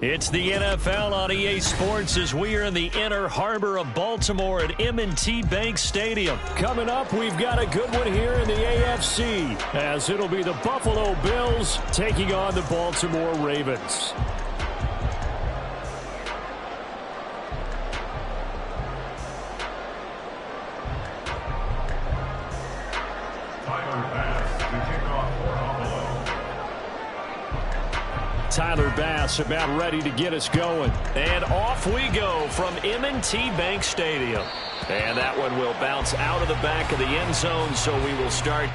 It's the NFL on EA Sports as we are in the inner harbor of Baltimore at M&T Bank Stadium. Coming up, we've got a good one here in the AFC, as it'll be the Buffalo Bills taking on the Baltimore Ravens. Tyler Bass about ready to get us going. And off we go from M&T Bank Stadium. And that one will bounce out of the back of the end zone, so we will start.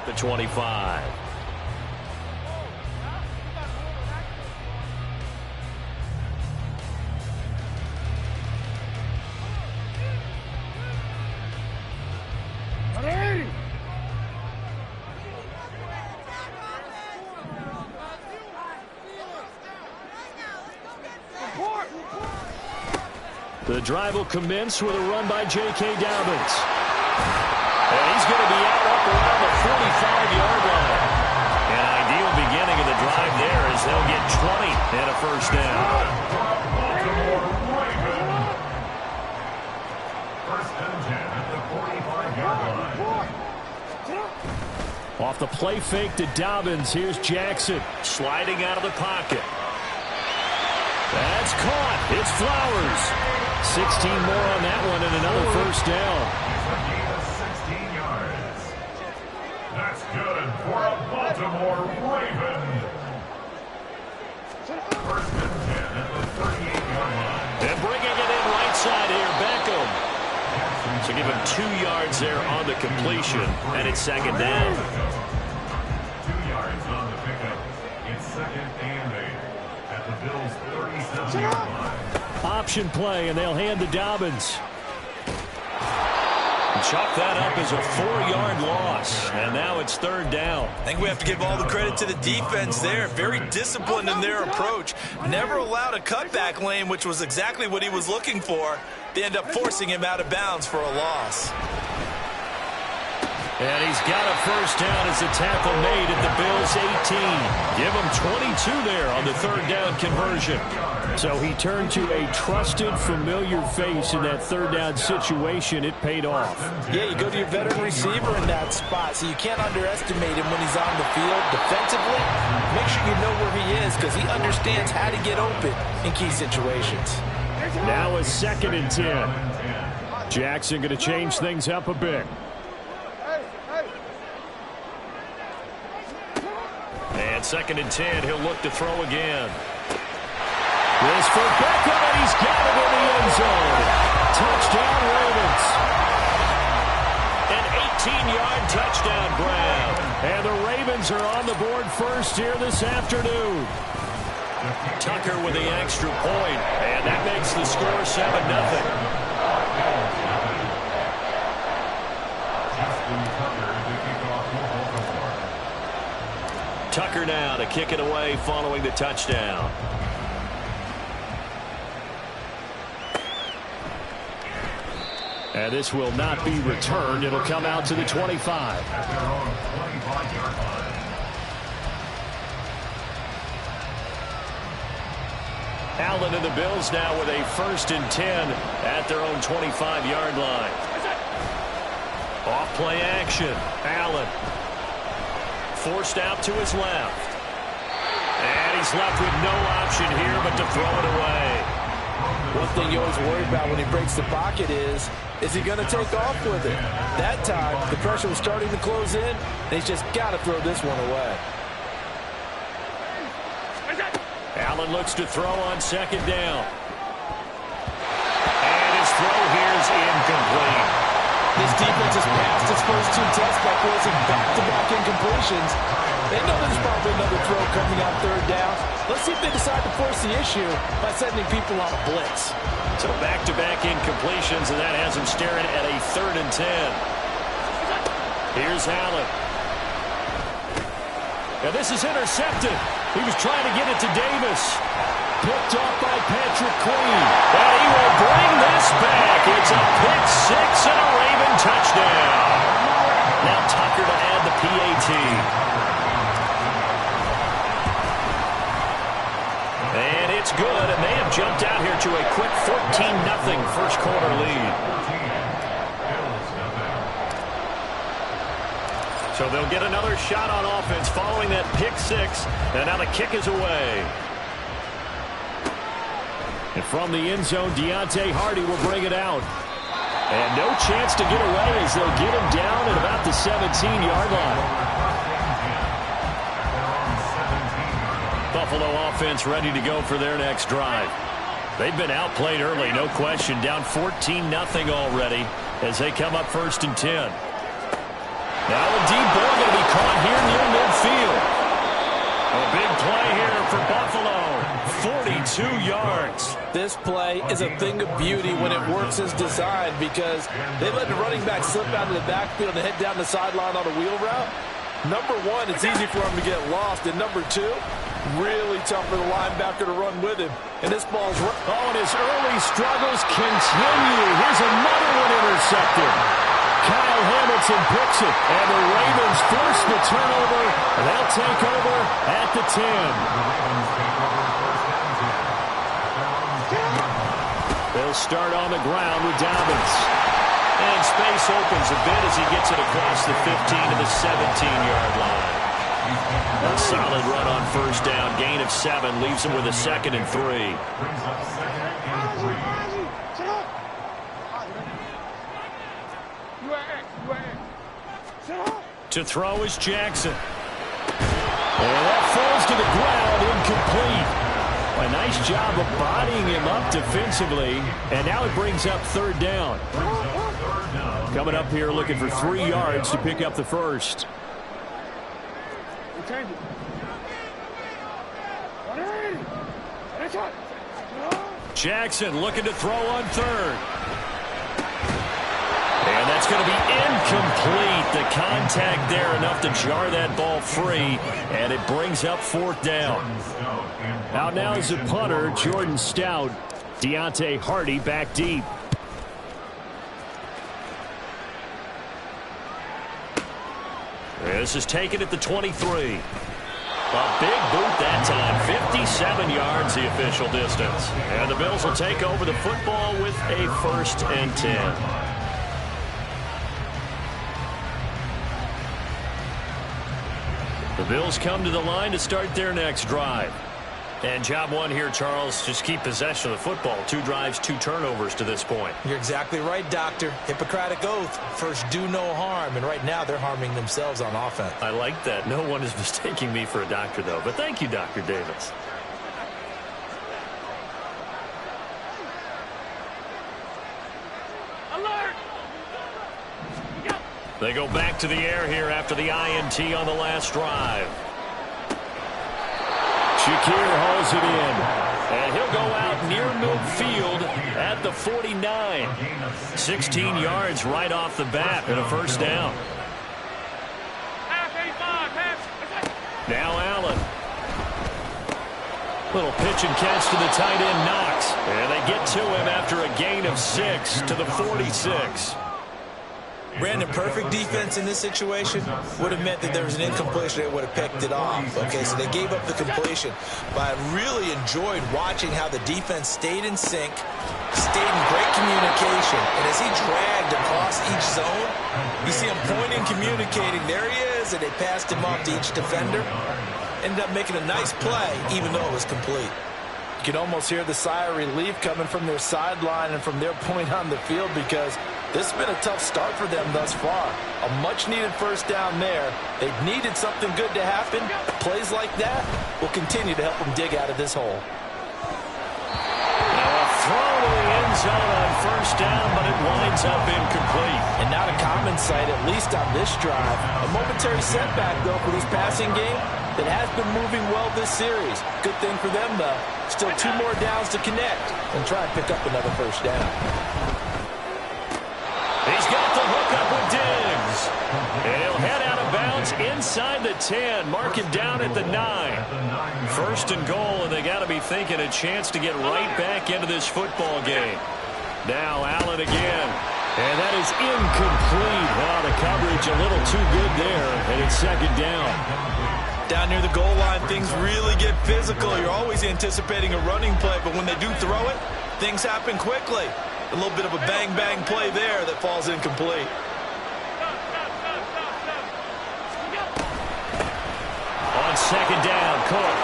The 25. The drive will commence with a run by J.K. Dobbins. And he's going to be out up around the 45-yard line. An ideal beginning of the drive there as they'll get 20 and a first down. First and 10 at the 45-yard line. Off the play fake to Dobbins, here's Jackson sliding out of the pocket. That's caught. It's Flowers. 16 more on that one and another first down. That's good for a Baltimore Raven. First and 10 at the 38-yard line. And bringing it in right side here, Beckham. So give him 2 yards there on the completion, and it's second down. 2 yards on the pickup. It's second and 8 at the Bills' 37-yard line. Option play, and they'll hand to Dobbins. Chalk that up as a 4-yard loss, and now it's third down. I think we have to give all the credit to the defense there. Very disciplined in their approach. Never allowed a cutback lane, which was exactly what he was looking for. They end up forcing him out of bounds for a loss. And he's got a first down as a tackle made at the Bills' 18. Give him 22 there on the third down conversion. So he turned to a trusted, familiar face in that third down situation. It paid off. Yeah, you go to your veteran receiver in that spot, so you can't underestimate him when he's on the field. Defensively, make sure you know where he is because he understands how to get open in key situations. Now a second and 10. Jackson going to change things up a bit. And second and 10, he'll look to throw again. This for Beckham, and he's got it in the end zone. Touchdown, Ravens. An 18-yard touchdown grab. And the Ravens are on the board first here this afternoon. Tucker with the extra point, and that makes the score 7-0. Tucker now to kick it away following the touchdown. And this will not be returned. It'll come out to the 25. Allen and the Bills now with a first and 10 at their own 25-yard line. Off play action. Allen forced out to his left. And he's left with no option here but to throw it away. One thing you always worry about when he breaks the pocket is he going to take off with it? That time, the pressure was starting to close in, and he's just got to throw this one away. Allen looks to throw on second down. And his throw here is incomplete. This defense has passed its first two tests by forcing back-to-back incompletions. They know there's probably another throw coming on third down. Let's see if they decide to force the issue by sending people on a blitz. So back-to-back incompletions, and that has him staring at a 3rd and 10. Here's Allen. And this is intercepted. He was trying to get it to Davis. Picked off by Patrick Queen. And he will bring this back. It's a pick six and a Raven touchdown. Now Tucker to add the PAT. And it's good, and they have jumped out here to a quick 14-0 first quarter lead. So they'll get another shot on offense following that pick six. And now the kick is away. And from the end zone, Deontay Hardy will bring it out. And no chance to get away as they'll get him down at about the 17-yard line. Buffalo offense ready to go for their next drive. They've been outplayed early, no question. Down 14-0 already as they come up 1st and 10. Now a deep ball going to be caught here near midfield. A big play here for Buffalo. 42 yards. This play is a thing of beauty when it works as designed because they let the running back slip out of the backfield and head down the sideline on a wheel route. Number one, it's easy for him to get lost. And number two, really tough for the linebacker to run with him. And this ball's... Oh, and his early struggles continue. Here's another one intercepted. Kyle Hamilton picks it, and the Ravens force the turnover. They'll take over at the 10. They'll start on the ground with Dobbins. And space opens a bit as he gets it across the 15 to the 17-yard line. A solid run on first down. Gain of 7 leaves him with a 2nd and 3. To throw is Jackson. And that falls to the ground, incomplete. A nice job of bodying him up defensively. And now it brings up 3rd down. Coming up here looking for 3 yards to pick up the first. Jackson looking to throw on 3rd. And that's going to be incomplete. The contact there enough to jar that ball free. And it brings up 4th down. Out now is the punter, Jordan Stout. Deontay Hardy back deep. This is taken at the 23. A big boot that time. 57 yards the official distance. And the Bills will take over the football with a 1st and 10. The Bills come to the line to start their next drive. And job one here, Charles, just keep possession of the football. 2 drives, 2 turnovers to this point. You're exactly right, Doctor. Hippocratic oath. First, do no harm. And right now, they're harming themselves on offense. I like that. No one is mistaking me for a doctor, though. But thank you, Dr. Davis. They go back to the air here after the INT on the last drive. Shakir hauls it in. And he'll go out near midfield at the 49. 16 yards right off the bat and a 1st down. Now Allen. Little pitch and catch to the tight end, Knox. And they get to him after a gain of 6 to the 46. Brandon, perfect defense in this situation would have meant that there was an incompletion. They would have picked it off. Okay, so they gave up the completion. But I really enjoyed watching how the defense stayed in sync, stayed in great communication. And as he dragged across each zone, you see him pointing, communicating. There he is, and they passed him off to each defender. Ended up making a nice play, even though it was complete. can almost hear the sigh of relief coming from their sideline and from their point on the field, because this has been a tough start for them thus far. A much-needed first down there. They've needed something good to happen. Plays like that will continue to help them dig out of this hole. Now a throw to the end zone on first down, but it winds up incomplete. And not a common sight, at least on this drive. A momentary setback, though, for this passing game that has been moving well this series. Good thing for them, though. Still 2 more downs to connect and try and pick up another first down. He's got the hook up with Diggs. And he'll head out of bounds inside the 10. Mark him down at the 9. First and goal, and they got to be thinking a chance to get right back into this football game. Now Allen again. And that is incomplete. Well, the coverage a little too good there, and it's second down. Down near the goal line, things really get physical. You're always anticipating a running play, but when they do throw it, things happen quickly. A little bit of a bang-bang play there that falls incomplete. On second down, Cook.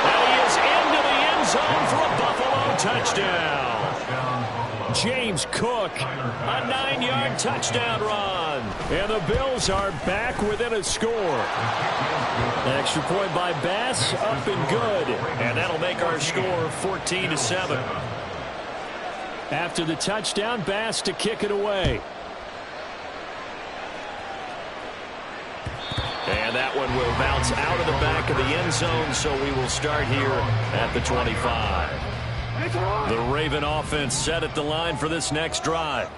And he is into the end zone for a Buffalo touchdown. James Cook, a 9-yard touchdown run. And the Bills are back within a score. An extra point by Bass, up and good. And that'll make our score 14-7. After the touchdown, Bass to kick it away. And that one will bounce out of the back of the end zone, so we will start here at the 25. The Raven offense set at the line for this next drive.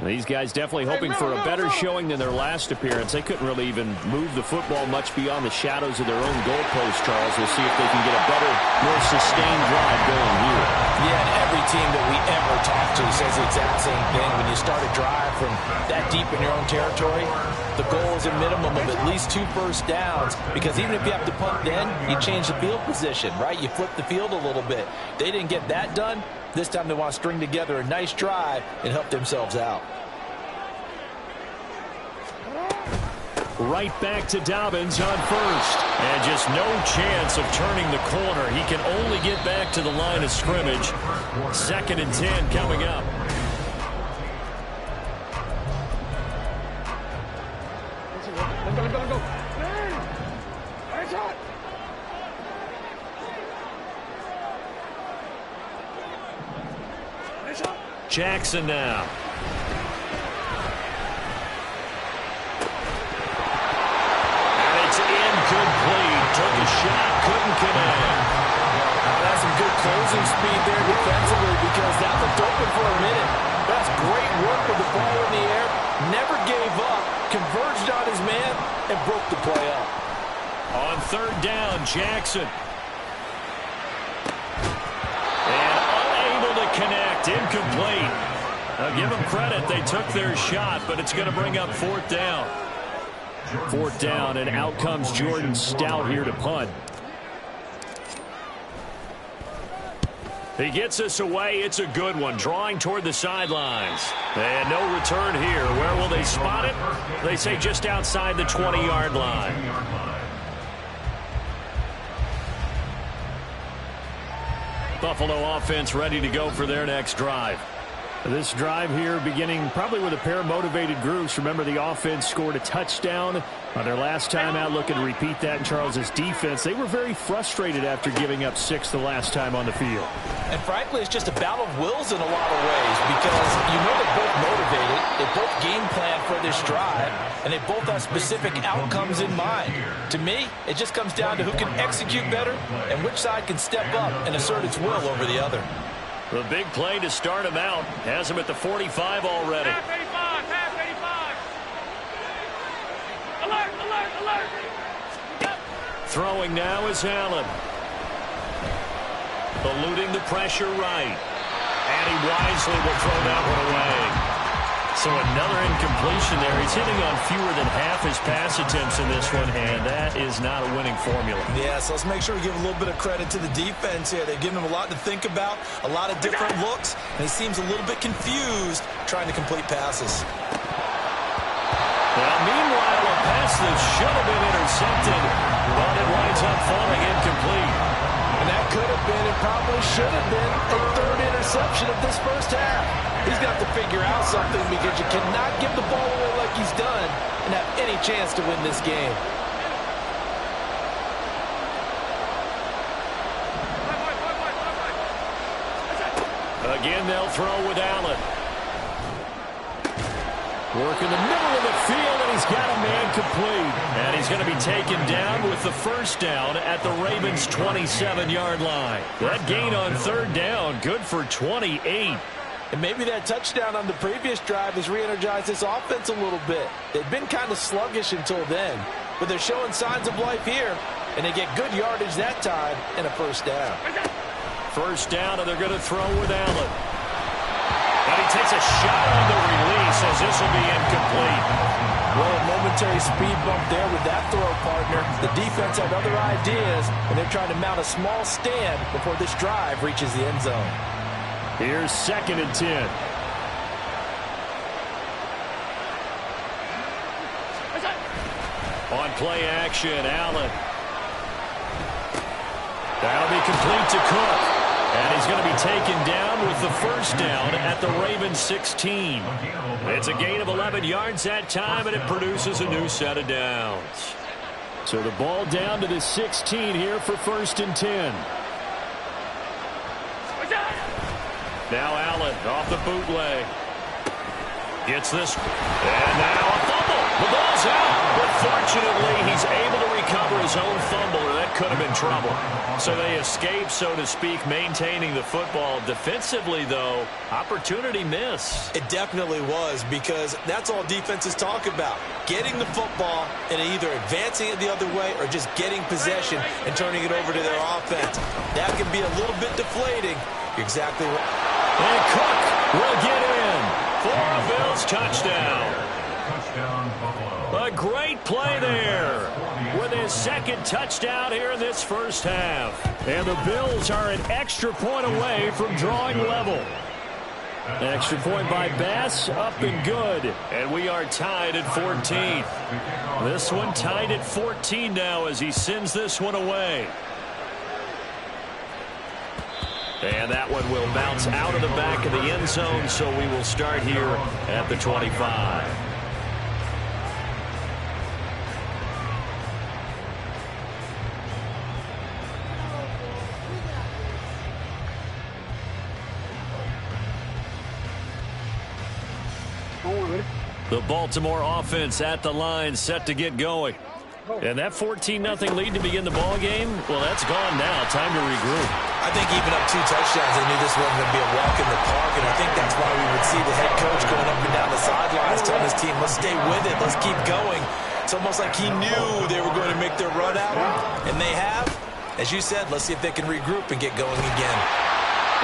These guys definitely hoping for a better showing than their last appearance. They couldn't really even move the football much beyond the shadows of their own goalpost, Charles. We'll see if they can get a better, more sustained drive going here. Yeah, and every team that we ever talk to says the exact same thing. When you start a drive from that deep in your own territory, the goal is a minimum of at least 2 first downs, because even if you have to punt then, you change the field position, right? You flip the field a little bit. They didn't get that done. This time they want to string together a nice drive and help themselves out. Right back to Dobbins on first. And just no chance of turning the corner. He can only get back to the line of scrimmage. 2nd and 10 coming up. Go. Jackson now. And it's incomplete. Took a shot, couldn't connect. That's some good closing speed there defensively, because that looked open for a minute. That's great work with the ball in the air. Never gave up. Converged on his man and broke the play up. On 3rd down, Jackson. Connect, incomplete. Now give them credit, they took their shot, but it's going to bring up 4th down. 4th down, and out comes Jordan Stout here to punt. He gets us away. It's a good one, drawing toward the sidelines. And no return here. Where will they spot it? They say just outside the 20-yard line. Buffalo offense ready to go for their next drive. This drive here beginning probably with a pair of motivated groups. Remember, the offense scored a touchdown on their last time out. Looking to repeat that in Charles's defense. They were very frustrated after giving up 6 the last time on the field. And frankly, it's just a battle of wills in a lot of ways, because you know they're both motivated. They both game plan for this drive, and they both have specific outcomes in mind. To me, it just comes down to who can execute better and which side can step up and assert its will over the other. The big play to start him out has him at the 45 already. Half 85. Alert. Yep. Throwing now is Allen. Eluding the pressure right. And he wisely will throw that one away. So another incompletion there. He's hitting on fewer than half his pass attempts in this one, and that is not a winning formula. Yeah, so let's make sure we give a little bit of credit to the defense here. They've given him a lot to think about, a lot of different looks, and he seems a little bit confused trying to complete passes. Well, meanwhile, a pass that should have been intercepted, but it winds up falling incomplete. And that could have been and probably should have been a third interception of this first half. He's got to figure out something because you cannot give the ball away like he's done and have any chance to win this game. Again, they'll throw with Allen. Work in the middle of the field, and he's got a man complete. And he's going to be taken down with the first down at the Ravens' 27-yard line. That gain on third down, good for 28. And maybe that touchdown on the previous drive has re-energized this offense a little bit. They've been kind of sluggish until then, but they're showing signs of life here, and they get good yardage that time and a first down. First down, and they're going to throw with Allen. And he takes a shot on the release as this will be incomplete. Well, a momentary speed bump there with that throw, partner. The defense had other ideas, and they're trying to mount a small stand before this drive reaches the end zone. Here's 2nd and 10. On play action, Allen. That'll be complete to Cook. And he's going to be taken down with the first down at the Ravens' 16. It's a gain of 11 yards that time, and it produces a new set of downs. So the ball down to the 16 here for 1st and 10. Now Allen off the bootleg. Gets this. And now a fumble. The ball's out. But fortunately, he's able to recover his own fumble, or that could have been trouble. So they escape, so to speak, maintaining the football. Defensively, though, opportunity miss. It definitely was, because that's all defenses talk about. Getting the football and either advancing it the other way or just getting possession and turning it over to their offense. That can be a little bit deflating. You're exactly right. And Cook will get in for a Bills touchdown. Touchdown, Buffalo. A great play there with his 2nd touchdown here in this first half. And the Bills are an extra point away from drawing level. Extra point by Bass, up and good. And we are tied at 14. This one tied at 14 now as he sends this one away. And that one will bounce out of the back of the end zone, so we will start here at the 25. The Baltimore offense at the line, set to get going. And that 14-0 lead to begin the ball game, well, that's gone now. Time to regroup. I think even up 2 touchdowns, they knew this wasn't going to be a walk in the park, and I think that's why we would see the head coach going up and down the sidelines telling his team, let's stay with it, let's keep going. It's almost like he knew they were going to make their run out, and they have. As you said, let's see if they can regroup and get going again.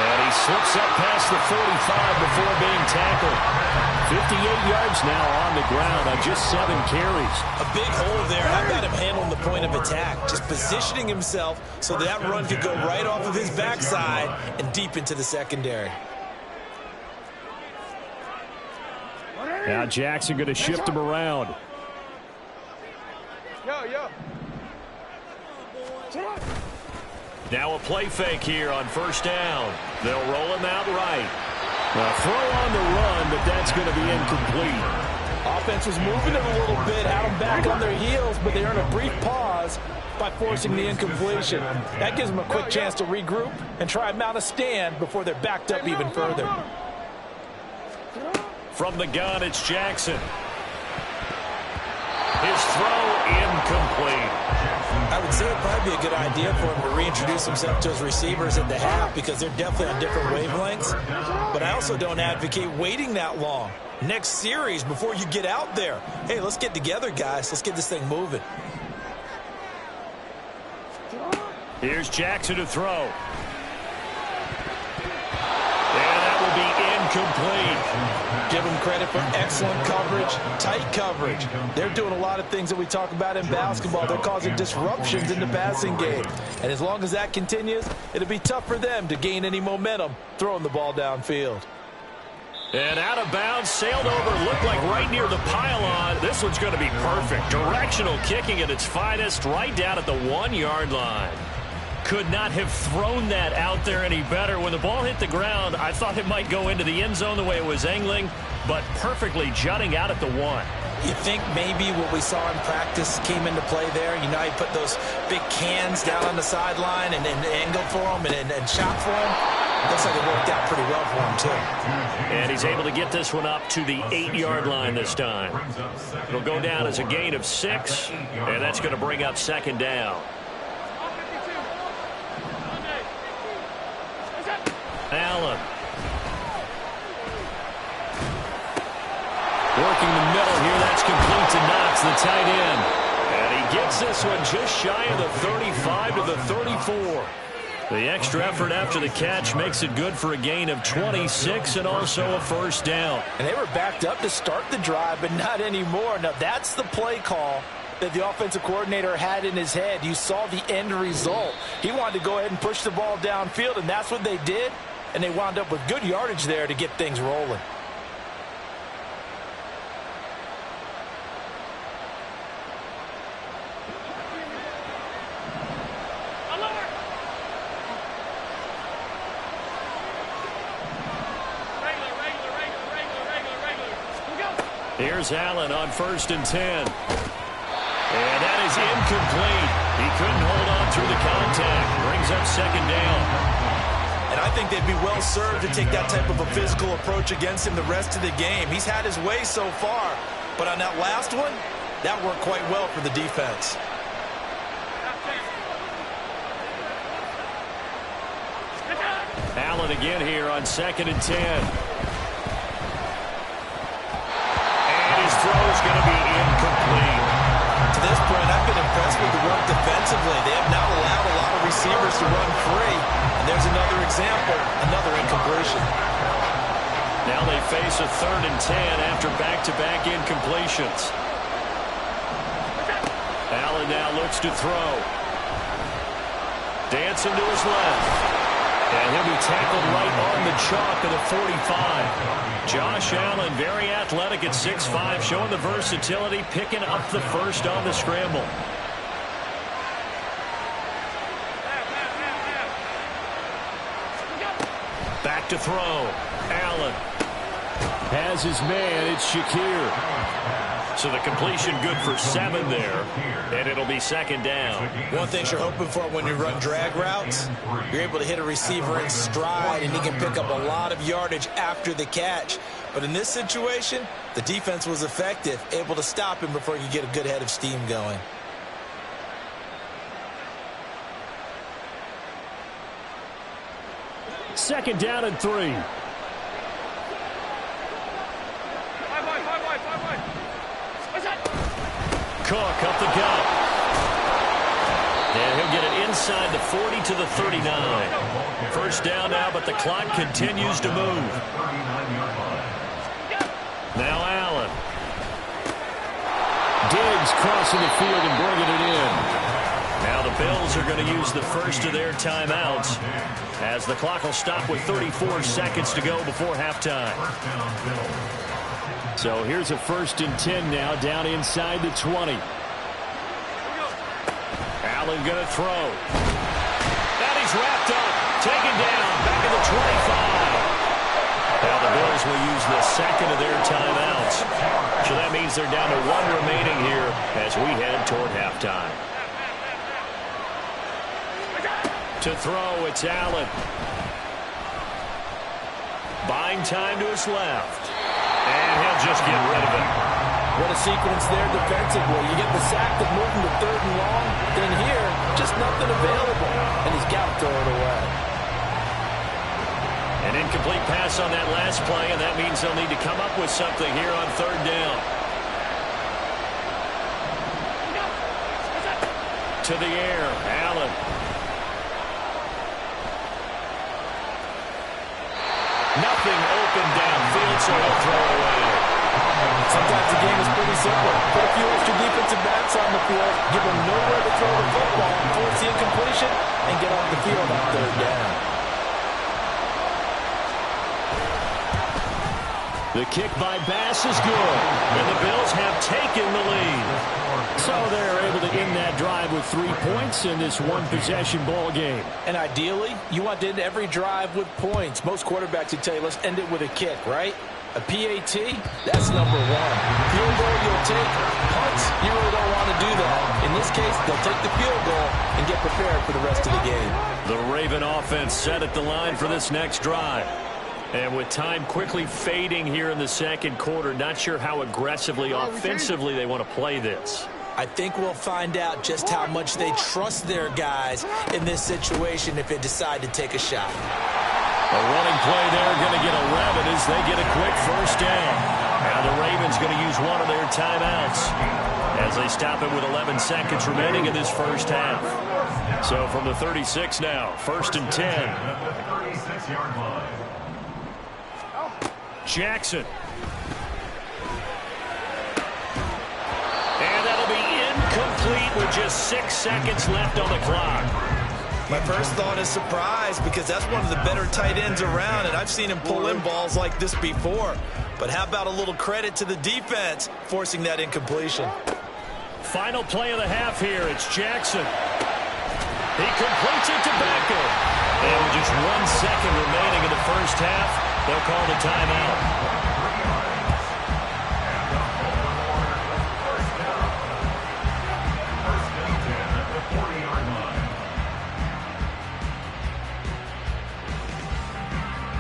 And he slips up past the 45 before being tackled. 58 yards now on the ground on just 7 carries. A big hole there. How about him handling the point of attack? Just positioning himself so that run could go right off of his backside and deep into the secondary. Now Jackson going to shift him around. Now a play fake here on first down. They'll roll him out right. A throw on the run, but that's going to be incomplete. Offense was moving them a little bit, had them back on their heels, but they earned a brief pause by forcing the incompletion. That gives them a quick chance to regroup and try and mount a stand before they're backed up even further. From the gun, it's Jackson. His throw incomplete. I would say it would probably be a good idea for him to reintroduce himself to his receivers at the half because they're definitely on different wavelengths. But I also don't advocate waiting that long. Next series before you get out there. Hey, let's get together, guys. Let's get this thing moving. Here's Jackson to throw. And that will be incomplete. Give them credit for excellent coverage, tight coverage. They're doing a lot of things that we talk about in basketball. They're causing disruptions in the passing game. And as long as that continues, it'll be tough for them to gain any momentum throwing the ball downfield. And out of bounds, sailed over, looked like right near the pylon. This one's going to be perfect. Directional kicking at its finest, right down at the 1-yard line. Could not have thrown that out there any better. When the ball hit the ground, I thought it might go into the end zone the way it was angling, but perfectly jutting out at the 1. You think maybe what we saw in practice came into play there? You know, he put those big cans down on the sideline and angled for him and shot for him. Looks like it worked out pretty well for him, too. And he's able to get this one up to the 8-yard line this time. It'll go down as a gain of 6, and that's going to bring up second down. Allen. Working the middle here. That's complete to Knox, the tight end. And he gets this one just shy of the 35 to the 34. The extra effort after the catch makes it good for a gain of 26 and also a first down. And they were backed up to start the drive, but not anymore. Now, that's the play call that the offensive coordinator had in his head. You saw the end result. He wanted to go ahead and push the ball downfield, and that's what they did. And they wound up with good yardage there to get things rolling. Here's Allen on 1st and 10. And that is incomplete. He couldn't hold on through the contact. Brings up second down. And I think they'd be well served to take that type of a physical approach against him the rest of the game. He's had his way so far, but on that last one, that worked quite well for the defense. Allen again here on 2nd and 10. And his throw is going to be incomplete. To this point, I've been impressed with the work defensively. They have now allowed a lot of receivers to run free. And there's another example, another incompletion. Now they face a 3rd and 10 after back-to-back incompletions. Allen now looks to throw. Dancing to his left. And he'll be tackled right on the chalk of the 45. Josh Allen, very athletic at 6'5", showing the versatility, picking up the first on the scramble. Back to throw. Allen has his man. It's Shakir. So the completion good for 7 there, and it'll be second down. One thing you're hoping for when you run drag routes, you're able to hit a receiver in stride, and he can pick up a lot of yardage after the catch. But in this situation, the defense was effective, able to stop him before he could get a good head of steam going. Second down and 3. Cook up the gut. And he'll get it inside the 40 to the 39. First down now, but the clock continues to move. Now Allen. Diggs crossing the field and bringing it in. Now the Bills are going to use the first of their timeouts as the clock will stop with 34 seconds to go before halftime. So here's a 1st and 10 now, down inside the 20. Allen going to throw. And he's wrapped up, taken down, back at the 25. Now the Bills will use the second of their timeouts. So that means they're down to 1 remaining here as we head toward halftime. To throw, it's Allen. Buying time to his left. And he'll just get rid of it. What a sequence there defensively. You get the sack that moved him to 3rd and long. Then here, just nothing available. And he's got to throw it away. An incomplete pass on that last play, and that means they'll need to come up with something here on 3rd down. To the air, Allen. Nothing open downfield, so he'll throw away. Sometimes the game is pretty simple. Put a few extra defensive backs on the field, give them nowhere to throw the football, force the incompletion, and get off the field on 3rd down. The kick by Bass is good, and the Bills have taken the lead. So they're able to end that drive with 3 points in this one-possession ball game. And ideally, you want to end every drive with points. Most quarterbacks would tell you, let's end it with a kick, right? A PAT, that's number one. Field goal, you'll take. Punts, you really don't want to do that. In this case, they'll take the field goal and get prepared for the rest of the game. The Raven offense set at the line for this next drive. And with time quickly fading here in the second quarter, not sure how aggressively, offensively they want to play this. I think we'll find out just how much they trust their guys in this situation if they decide to take a shot. A running play there, going to get 11 as they get a quick first down. Now the Ravens going to use one of their timeouts as they stop it with 11 seconds remaining in this first half. So from the 36 now, 1st and 10. At the 36-yard line. Jackson. And that'll be incomplete with just 6 seconds left on the clock. My first thought is surprise because that's one of the better tight ends around, and I've seen him pull in balls like this before. But how about a little credit to the defense forcing that incompletion? Final play of the half here. It's Jackson. He completes it to Beckham. And with just 1 second remaining in the first half, they'll call the timeout.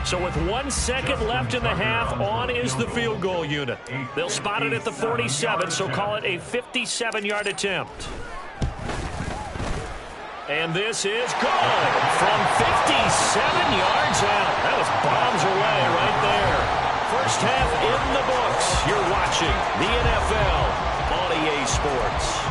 So with 1 second left in the half, on is the field goal unit. They'll spot it at the 47, so call it a 57-yard attempt. And this is good from 57 yards out. That was bombs away right there. First half in the books. You're watching the NFL on EA Sports.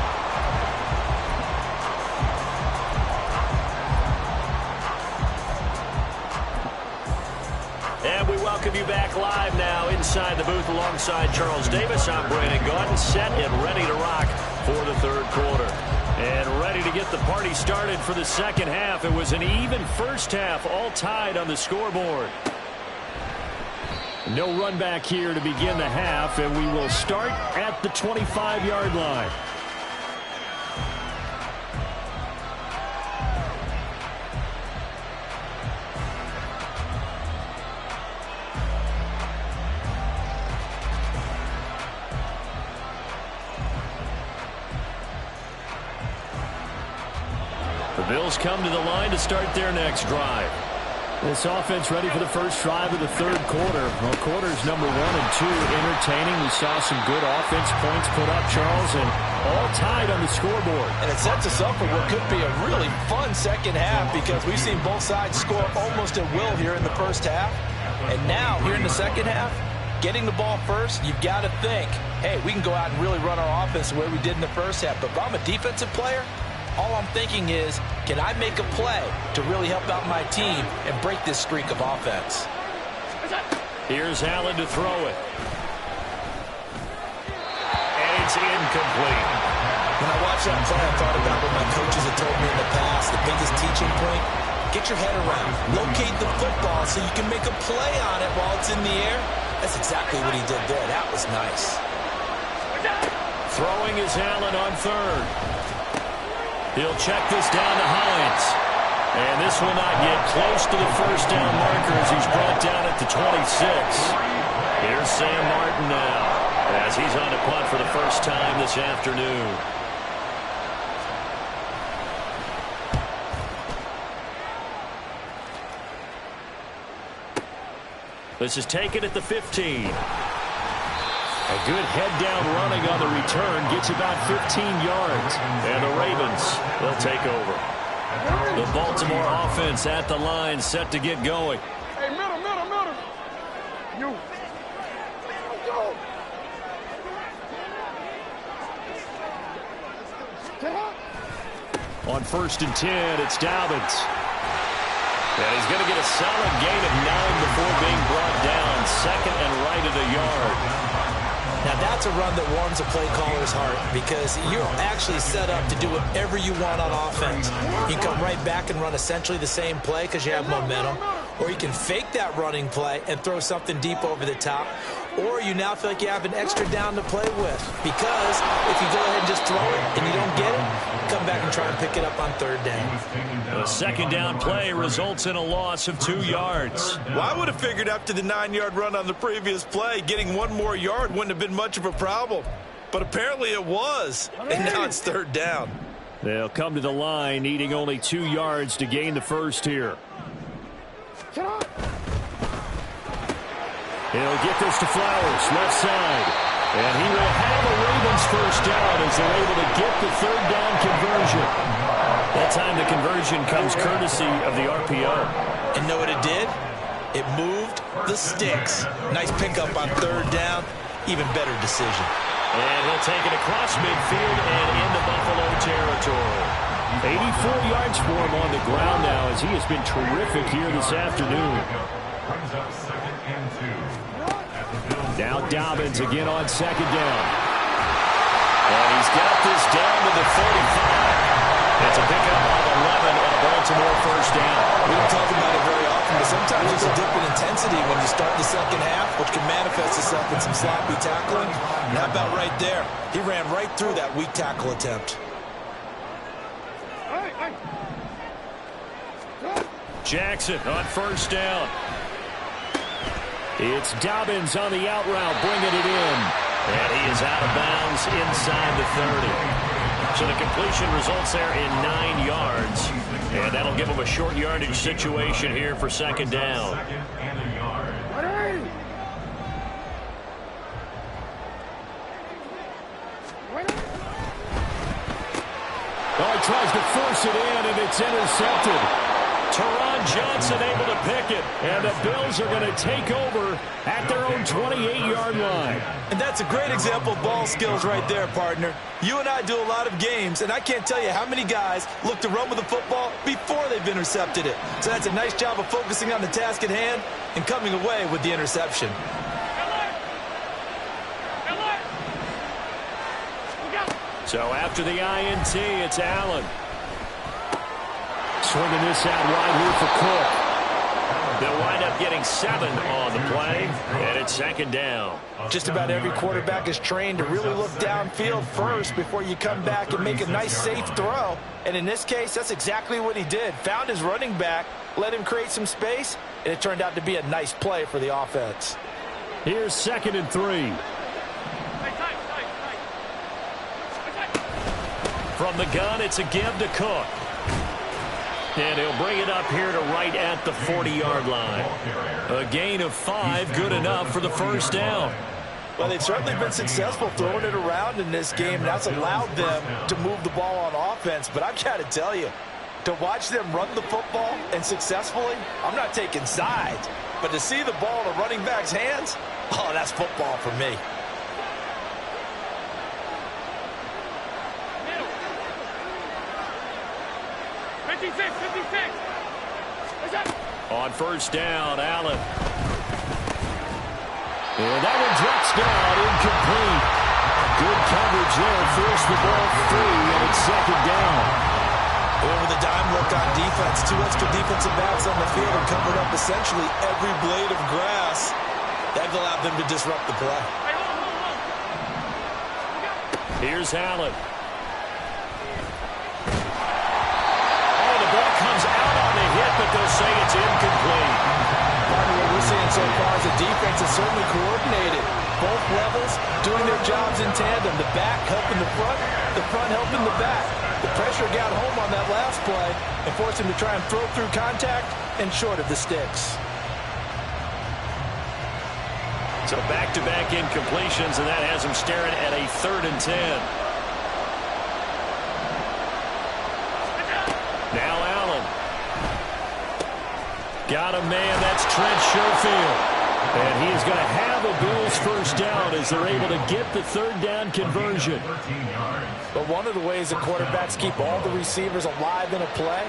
And we welcome you back live now inside the booth alongside Charles Davis. I'm Brandon Gaudin, set and ready to rock for the third quarter. And ready to get the party started for the second half. It was an even first half, all tied on the scoreboard. No run back here to begin the half, and we will start at the 25-yard line. The Bills come to the line to start their next drive. This offense ready for the first drive of the third quarter. Well, quarters number 1 and 2 entertaining. We saw some good offense points put up, Charles, and all tied on the scoreboard. And it sets us up for what could be a really fun second half because we've seen both sides score almost at will here in the first half. And now, here in the second half, getting the ball first, you've got to think, hey, we can go out and really run our offense the way we did in the first half. But if I'm a defensive player, all I'm thinking is, can I make a play to really help out my team and break this streak of offense? Here's Allen to throw it. And it's incomplete. When I watched that play, I thought about what my coaches had told me in the past. The biggest teaching point, get your head around. Locate the football so you can make a play on it while it's in the air. That's exactly what he did there. That was nice. Throwing is Allen on third. He'll check this down to Hines. And this will not get close to the first down marker as he's brought down at the 26. Here's Sam Martin now as he's on a punt for the first time this afternoon. This is taken at the 15. A good head-down running on the return gets about 15 yards. And the Ravens will take over. The Baltimore offense at the line, set to get going. Hey, middle. You. Go. On 1st and 10, it's Dobbins. And he's going to get a solid gain of 9 before being brought down. Second and right at a yard. Now, that's a run that warms a play caller's heart because you're actually set up to do whatever you want on offense. You can come right back and run essentially the same play because you have momentum, or you can fake that running play and throw something deep over the top, or you now feel like you have an extra down to play with. Because if you go ahead and just throw it and you don't get it, come back and try and pick it up on third down. A second down play results in a loss of 2 yards. Well, I would have figured after the 9-yard run on the previous play, getting 1 more yard wouldn't have been much of a problem. But apparently it was, and now it's third down. They'll come to the line needing only 2 yards to gain the first here. He'll get this to Flowers, left side. And he will have a Ravens first down as they're able to get the third down conversion. That time the conversion comes courtesy of the RPO. And know what it did? It moved the sticks. Nice pickup on third down. Even better decision. And he'll take it across midfield and into Buffalo territory. 84 yards for him on the ground now as he has been terrific here this afternoon. Brings up 2nd and 2. Now Dobbins again on second down. And he's got this down to the 45. It's a pickup of 11 and a Baltimore first down. We don't talk about it very often, but sometimes there's a dip in intensity when you start the second half, which can manifest itself in some sloppy tackling. And how about right there? He ran right through that weak tackle attempt. Jackson on first down. It's Dobbins on the out route, bringing it in. And he is out of bounds inside the 30. So the completion results there in 9 yards. And that'll give him a short yardage situation here for second down. Second and a yard. Oh, he tries to force it in, and it's intercepted. Teron Johnson able to pick it, and the Bills are going to take over at their own 28-yard line. And that's a great example of ball skills right there, partner. You and I do a lot of games, and I can't tell you how many guys look to run with the football before they've intercepted it. So that's a nice job of focusing on the task at hand and coming away with the interception. So after the INT, it's Allen. Swinging this out wide here for Cook. They'll wind up getting 7 on the play, and it's second down. Just about every quarterback is trained to really look downfield first before you come back and make a nice, safe throw. And in this case, that's exactly what he did. Found his running back, let him create some space, and it turned out to be a nice play for the offense. Here's 2nd and 3. From the gun, it's a give to Cook. And he'll bring it up here to right at the 40-yard line. A gain of 5, good enough for the first down. Well, they've certainly been successful throwing it around in this game, and that's allowed them to move the ball on offense. But I've got to tell you, to watch them run the football and successfully, I'm not taking sides. But to see the ball in a running back's hands, oh, that's football for me. On first down, Allen. And that one drops down, incomplete. Good coverage there, forced the ball free, and it's second down. Over the dime look on defense, 2 extra defensive backs on the field and covered up essentially every blade of grass. That allowed them to disrupt the play. Here's Allen. Oh, the ball comes out on the hit, but they'll say it's incomplete. What we're seeing so far is the defense is certainly coordinated. Both levels doing their jobs in tandem. The back helping the front helping the back. The pressure got home on that last play and forced him to try and throw through contact and short of the sticks. So back-to-back incompletions, and that has him staring at a 3rd and 10. Now Allen. Got a man, that's Trent Sherfield. And he is going to have a Bills first down as they're able to get the 3rd down conversion. But one of the ways that quarterbacks keep all the receivers alive in a play,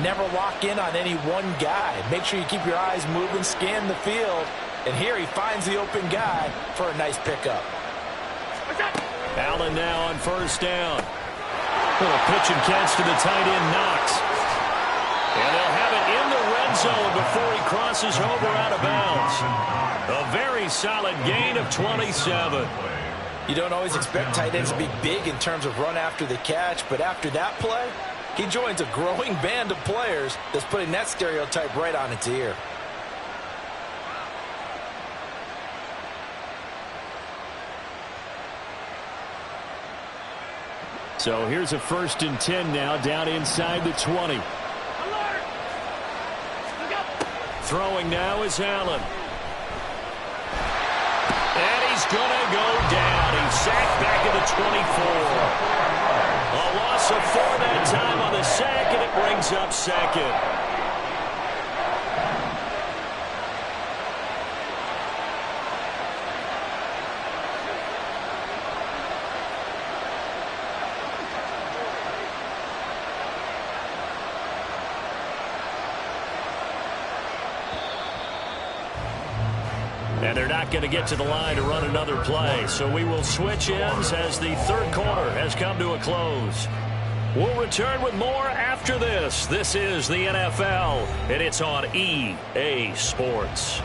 never lock in on any one guy. Make sure you keep your eyes moving, scan the field. And here he finds the open guy for a nice pickup. Allen now on first down. Little pitch and catch to the tight end, Knox. And they'll have it in the red zone before he crosses over out of bounds. A very solid gain of 27. You don't always expect tight ends to be big in terms of run after the catch, but after that play, he joins a growing band of players that's putting that stereotype right on its ear. So here's a 1st and 10 now, down inside the 20. Throwing now is Allen. And he's going to go down. He's sacked back at the 24. A loss of 4 that time on the sack, and it brings up 2nd. And they're not going to get to the line to run another play. So we will switch ends as the 3rd quarter has come to a close. We'll return with more after this. This is the NFL, and it's on EA Sports.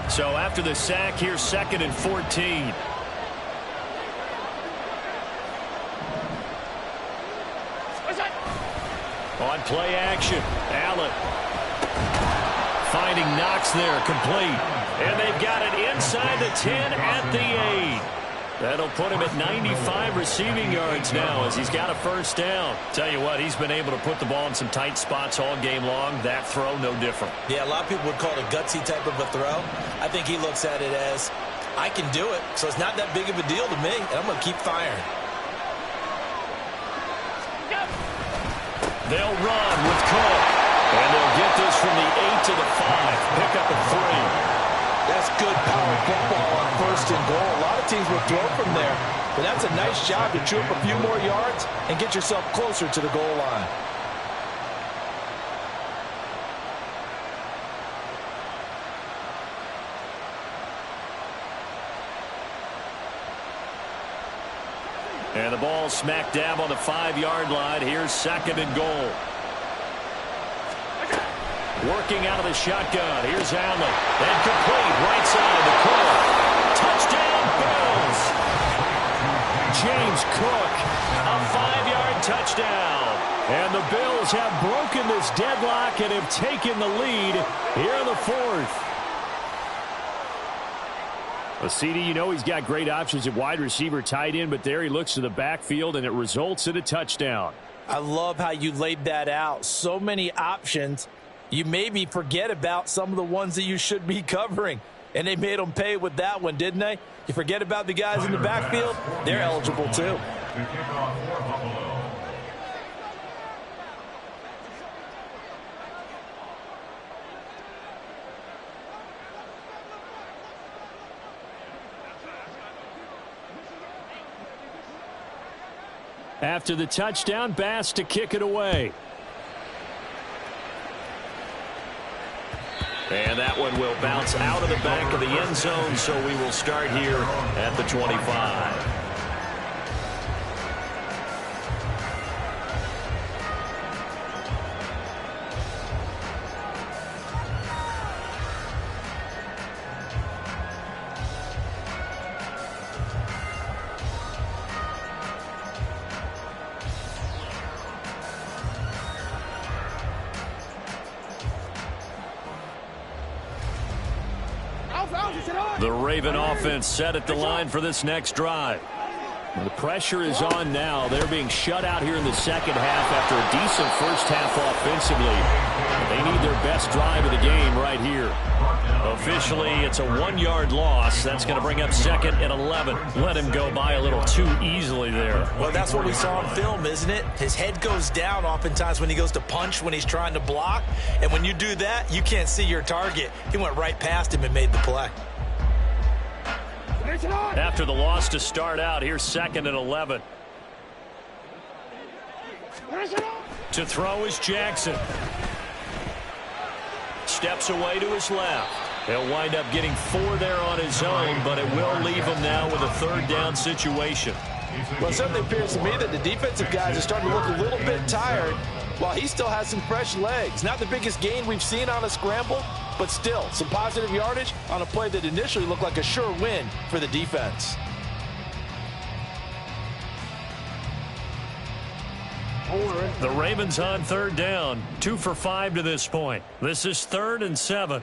So after the sack, here's 2nd and 14. On play action, Allen finding Knox there, complete. And they've got it inside the 10 at the 8. That'll put him at 95 receiving yards now as he's got a 1st down. Tell you what, he's been able to put the ball in some tight spots all game long. That throw, no different. Yeah, a lot of people would call it a gutsy type of a throw. I think he looks at it as, I can do it, so it's not that big of a deal to me, and I'm going to keep firing. They'll run with Cook. And they'll get this from the 8 to the 5. Pick up a 3. That's good power football on 1st and goal. A lot of teams will throw from there. But that's a nice job to chew up a few more yards and get yourself closer to the goal line. And the ball smack dab on the 5-yard line. Here's 2nd and goal. Working out of the shotgun. Here's Allen. And complete right side of the Cook. Touchdown, Bills. James Cook, a 5-yard touchdown. And the Bills have broken this deadlock and have taken the lead here in the 4th. Well, CD, you know he's got great options at wide receiver, tight end, but there he looks to the backfield, and it results in a touchdown. I love how you laid that out. So many options. You maybe forget about some of the ones that you should be covering. And they made them pay with that one, didn't they? You forget about the guys in the backfield, they're eligible too. After the touchdown, Bass to kick it away. And that one will bounce out of the back of the end zone, so we will start here at the 25. The Raven offense set at the line for this next drive. The pressure is on now. They're being shut out here in the second half after a decent first half offensively. They need their best drive of the game right here. Officially, it's a 1-yard loss. That's going to bring up 2nd and 11. Let him go by a little too easily there. Well, that's what we saw on film, isn't it? His head goes down oftentimes when he goes to punch, when he's trying to block. And when you do that, you can't see your target. He went right past him and made the play. After the loss to start out, here's 2nd and 11. To throw is Jackson. Steps away to his left. He'll wind up getting 4 there on his own, but it will leave him now with a 3rd down situation. Well, it certainly appears to me that the defensive guys are starting to look a little bit tired while he still has some fresh legs. Not the biggest gain we've seen on a scramble, but still some positive yardage on a play that initially looked like a sure win for the defense. The Ravens on 3rd down, 2 for 5 to this point. This is 3rd and 7.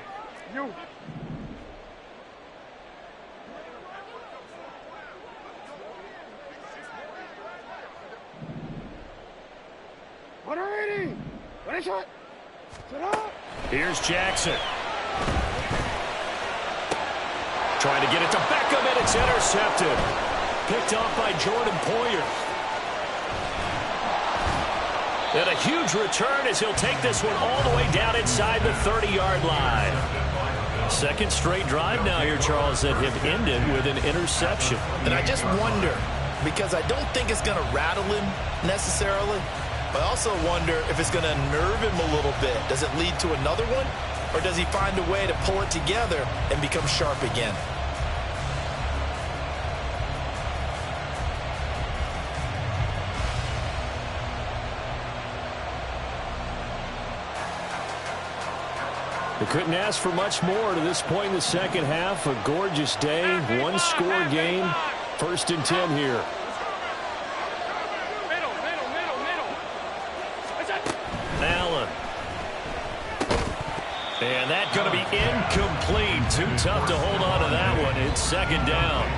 Here's Jackson. Trying to get it to Beckham, and it's intercepted. Picked off by Jordan Poyer. And a huge return as he'll take this one all the way down inside the 30-yard line. 2nd straight drive now here, Charles, that have ended with an interception. And I just wonder, because I don't think it's going to rattle him necessarily, but I also wonder if it's going to nerve him a little bit. Does it lead to another one? Or does he find a way to pull it together and become sharp again? They couldn't ask for much more to this point in the second half. A gorgeous day, 1-score game. 1st and 10 here. Allen. And that's going to be incomplete. Too tough to hold on to that one. It's 2nd down.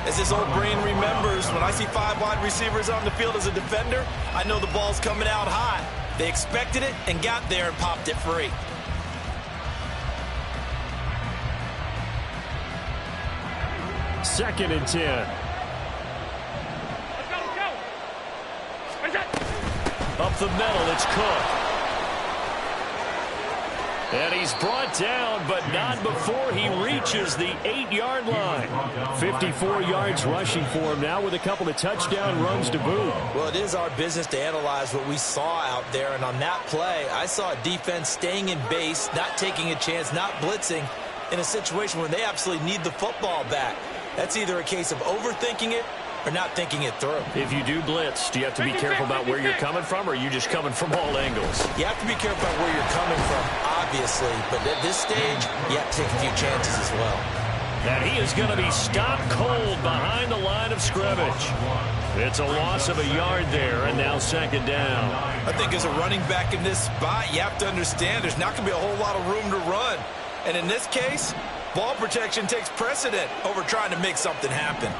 As this old brain remembers, when I see 5 wide receivers on the field as a defender, I know the ball's coming out high. They expected it and got there and popped it free. Second and 10. Up the middle, it's Cook. And he's brought down, but not before he reaches the 8-yard line. 54 yards rushing for him now with a couple of touchdown runs to boot. Well, it is our business to analyze what we saw out there, and on that play, I saw a defense staying in base, not taking a chance, not blitzing, in a situation where they absolutely need the football back. That's either a case of overthinking it or not thinking it through. If you do blitz, do you have to be careful about where you're coming from, or are you just coming from all angles? You have to be careful about where you're coming from, obviously, but at this stage, you have to take a few chances as well. And he is going to be stopped cold behind the line of scrimmage. It's a loss of a yard there, and now 2nd down. I think as a running back in this spot, you have to understand there's not going to be a whole lot of room to run. And in this case, ball protection takes precedent over trying to make something happen.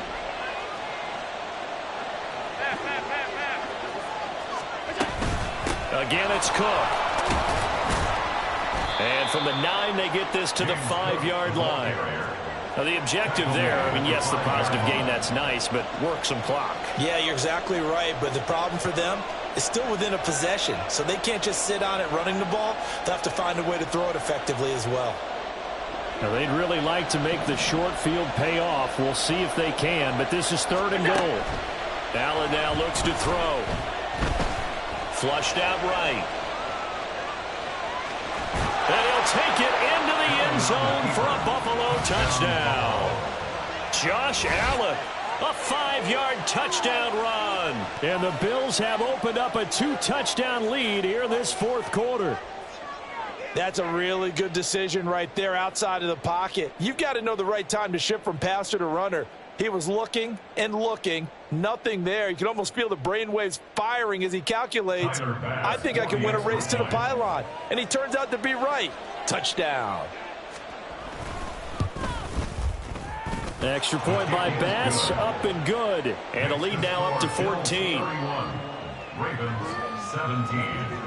Again, it's Cook. And from the 9, they get this to the 5-yard line. Now, the objective there, I mean, yes, the positive gain, that's nice, but work some clock. Yeah, you're exactly right, but the problem for them is still within a possession, so they can't just sit on it running the ball. They'll have to find a way to throw it effectively as well. Now, they'd really like to make the short field pay off. We'll see if they can, but this is 3rd and goal. Allen now looks to throw. Flushed out right. And he'll take it into the end zone for a Buffalo touchdown. Josh Allen, a 5-yard touchdown run. And the Bills have opened up a 2-touchdown lead here in this 4th quarter. That's a really good decision right there outside of the pocket. You've got to know the right time to shift from passer to runner. He was looking and looking, nothing there. You can almost feel the brainwaves firing as he calculates, I think I can win a race to the pylon. And he turns out to be right. Touchdown. Extra point by Bass, up and good. And a lead now up to 14. Ravens 17.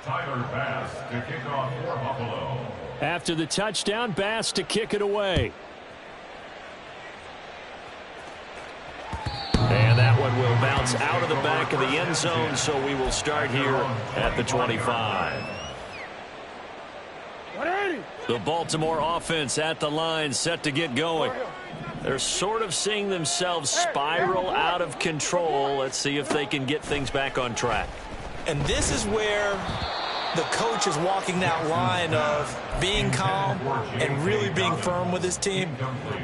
Tyler Bass to kick off for Buffalo. After the touchdown, Bass to kick it away. And that one will bounce out of the back of the end zone, so we will start here at the 25. The Baltimore offense at the line, set to get going. They're sort of seeing themselves spiral out of control. Let's see if they can get things back on track. And this is where the coach is walking that line of being calm and really being firm with his team.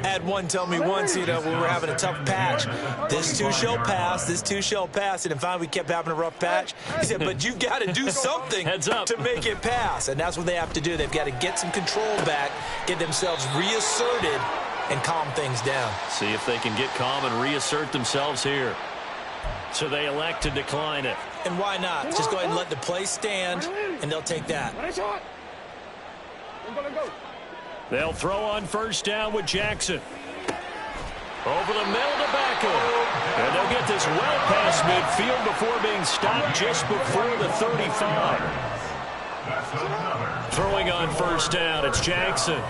I had one tell me once, when we were having a tough patch, this too shall pass, this too shall pass. And finally we kept having a rough patch. He said, but you've got to do something to make it pass. And that's what they have to do. They've got to get some control back, get themselves reasserted, and calm things down. See if they can get calm and reassert themselves here. So they elect to decline it. And why not? Just go ahead and let the play stand, and they'll take that. They'll throw on first down with Jackson. Over the middle to Beckham. And they'll get this well past midfield before being stopped just before the 35. Throwing on first down, it's Jackson.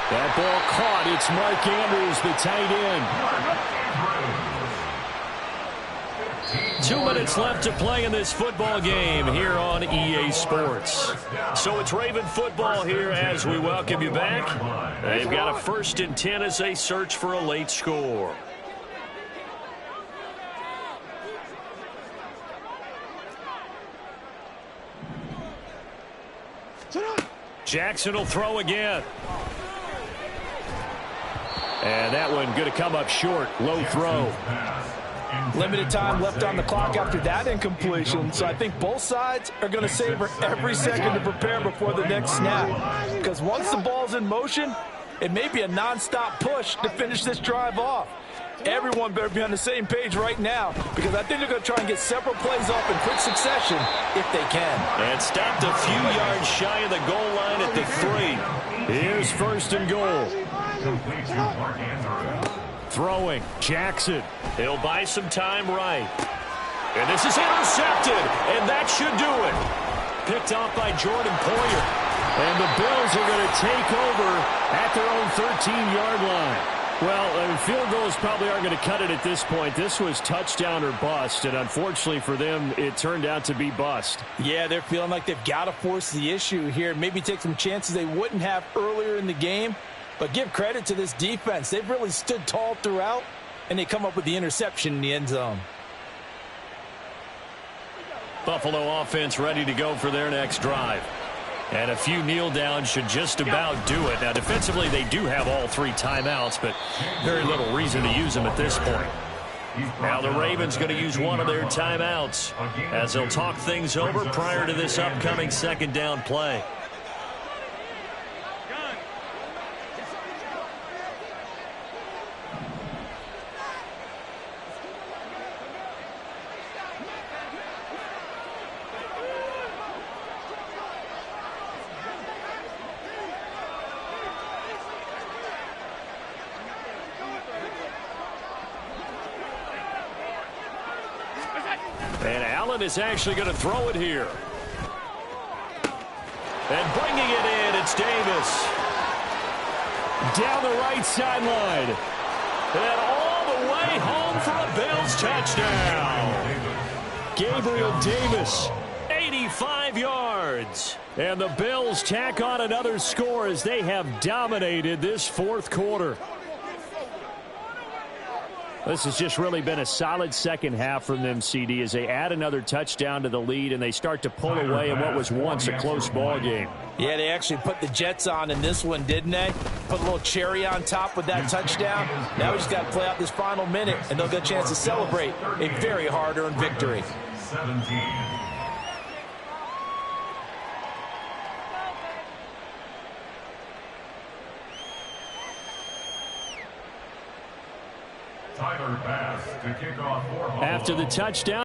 That ball caught. It's Mark Andrews, the tight end. 2 minutes left to play in this football game here on EA Sports. So it's Raven football here as we welcome you back. They've got a 1st and 10 as they search for a late score. Jackson will throw again. And that one going to come up short. Low throw. Limited time left on the clock after that incompletion, so I think both sides are going to savor every second to prepare before the next snap. Because once the ball's in motion, it may be a non-stop push to finish this drive off. Everyone better be on the same page right now, because I think they're going to try and get several plays off in quick succession if they can. And stopped a few yards shy of the goal line at the 3. Here's 1st and goal. Throwing, Jackson. He'll buy some time right. And this is intercepted, and that should do it. Picked off by Jordan Poyer. And the Bills are going to take over at their own 13-yard line. Well, field goals probably aren't going to cut it at this point. This was touchdown or bust, and unfortunately for them, it turned out to be bust. Yeah, they're feeling like they've got to force the issue here. Maybe take some chances they wouldn't have earlier in the game. But give credit to this defense. They've really stood tall throughout, and they come up with the interception in the end zone. Buffalo offense ready to go for their next drive. And a few kneel downs should just about do it. Now, defensively, they do have all 3 timeouts, but very little reason to use them at this point. Now the Ravens going to use one of their timeouts as they'll talk things over prior to this upcoming 2nd down play. And Allen is actually going to throw it here. And bringing it in, it's Davis. Down the right sideline. And all the way home for a Bills touchdown. Gabriel Davis, 85 yards. And the Bills tack on another score as they have dominated this 4th quarter. This has just really been a solid second half from them, CD, as they add another touchdown to the lead and they start to pull away in what was once a close ball game. Yeah, they actually put the Jets on in this one, didn't they? Put a little cherry on top with that touchdown. Now we just got to play out this final minute, and they'll get a chance to celebrate a very hard-earned victory. 17. Tyler Bass to kick off for Buffalo. After the touchdown.